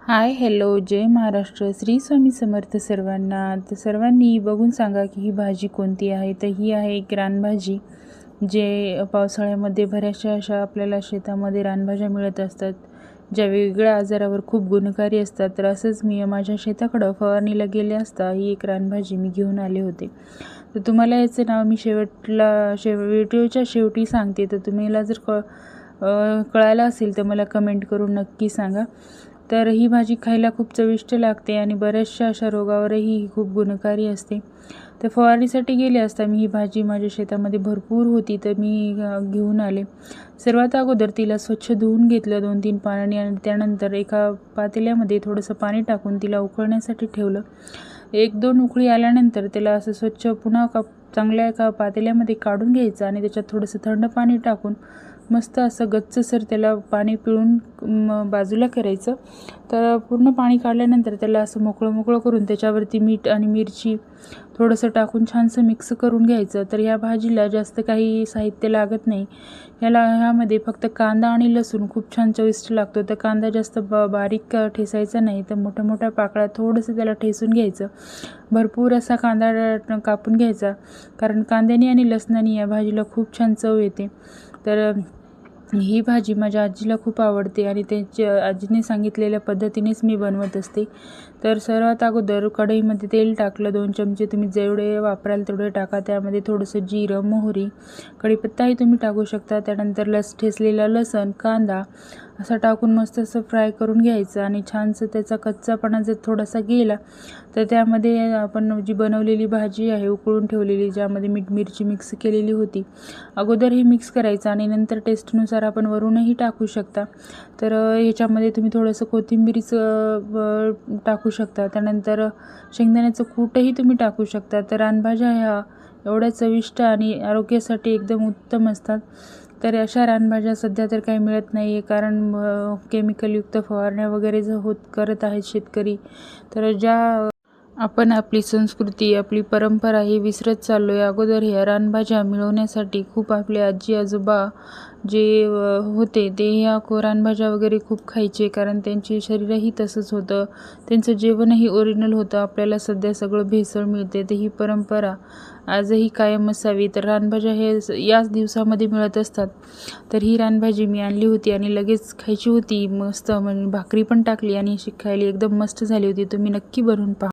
Hi hello जय महाराष्ट्र. श्री स्वामी समर्थ सर्वांना. तर सर्वांनी बघून सांगा की ही भाजी कोणती आहे. तर ही आहे एक रानभाजी, जे पावसाळ्यामध्ये बऱ्याचशा अशा आपल्याला शेतामध्ये रानभाज्या मिळत असतात, ज्या वेगवेगळ्या आजारावर खूप गुणकारी असतात. तर असंच मी माझ्या शेताकडं फवारणीला गेले असता ही एक रानभाजी मी घेऊन आले होते. तर तुम्हाला याचं नाव मी व्हिडिओच्या शेवटी सांगते. तर तुम्हाला जर कळायला असेल तर मला कमेंट करून नक्की सांगा. तर ही भाजी खायला खूप चविष्ट लागते आणि बऱ्याचशा अशा रोगावरही ही खूप गुणकारी असते. तर फवारणीसाठी गेले असता मी ही भाजी माझ्या शेतामध्ये भरपूर होती, तर मी घेऊन आले. सर्वात अगोदर तिला स्वच्छ धुवून घेतलं 2-3 पाण्याने आणि त्यानंतर एका पातेल्यामध्ये थोडंसं पाणी टाकून तिला उकळण्यासाठी ठेवलं. 1-2 उकळी आल्यानंतर त्याला असं स्वच्छ पुन्हा चांगल्या एका पातेल्यामध्ये काढून घ्यायचं आणि त्याच्यात थोडंसं थंड पाणी टाकून मस्त असं गच्चसर त्याला पाणी पिळून बाजूला करायचं. तर पूर्ण पाणी काढल्यानंतर त्याला असं मोकळं करून त्याच्यावरती मीठ आणि मिरची थोडंसं टाकून छानसं मिक्स करून घ्यायचं. तर ह्या भाजीला जास्त काही साहित्य लागत नाही. ह्यामध्ये फक्त कांदा आणि लसूण खूप छान चविष्ट लागतो. तर कांदा जास्त बारीक ठेचायचा नाही, तर मोठ्या पाकळ्या थोडंसं त्याला ठेचून घ्यायचं. भरपूर असा कांदा कापून घ्यायचा, कारण कांद्याने आणि लसणाने या भाजीला खूप छान चव येते. तर ही भाजी माझ्या आजीला खूप आवडते आणि आजीने सांगितलेल्या पद्धतीनेच मी बनवत असते. तर सर्वात अगोदर कढईमध्ये तेल टाकलं. 2 चमचे तुम्ही जेवढे वापराल तेवढे टाका. त्यामध्ये थोडंसं जिरं, मोहरी, कढीपत्ताही तुम्ही टाकू शकता. त्यानंतर ठेचलेला लसूण, कांदा असं टाकून मस्त असं फ्राय करून घ्यायचं आणि छानसं त्याचा कच्चापणा जर थोडासा गेला तर त्यामध्ये आपण जी बनवलेली भाजी आहे उकळून ठेवलेली, ज्यामध्ये मीठ मिरची मिक्स केलेली होती, अगोदर ही मिक्स करायचं आणि नंतर टेस्टनुसार आपण वरूनही टाकू शकता. तर ह्याच्यामध्ये तुम्ही थोडंसं कोथिंबीरचं टाकू शकता. त्यानंतर शेंगदाण्याचं कूटही तुम्ही टाकू शकता. तर रानभाज्या ह्या एवढ्या चविष्ट आणि आरोग्यासाठी एकदम उत्तम असतात. तर अशा रानभाज्या सध्या तर काही मिळत नाही आहे, कारण केमिकलयुक्त फवारण्या वगैरे करत आहेत शेतकरी. तर आपण आपली संस्कृती, आपली परंपरा ही विसरत चाललो आहे. अगोदर ह्या रानभाज्या मिळवण्यासाठी खूप आपले आजी आजोबा जे होते ते ह्या रानभाज्या वगैरे खूप खायचे, कारण त्यांचे शरीरही तसंच होतं, त्यांचं जेवणही ओरिजिनल होतं. आपल्याला सध्या सगळं भेसळ मिळते. तर ही परंपरा आजही कायम असावी. तर रानभाज्या हे याच दिवसामध्ये मिळत असतात. तर ही रानभाजी मी आणली होती आणि लगेच खायची होती. मस्त म्हणजे भाकरी पण टाकली आणि अशी खायला एकदम मस्त झाली होती. तुम्ही नक्की बनवून पहा.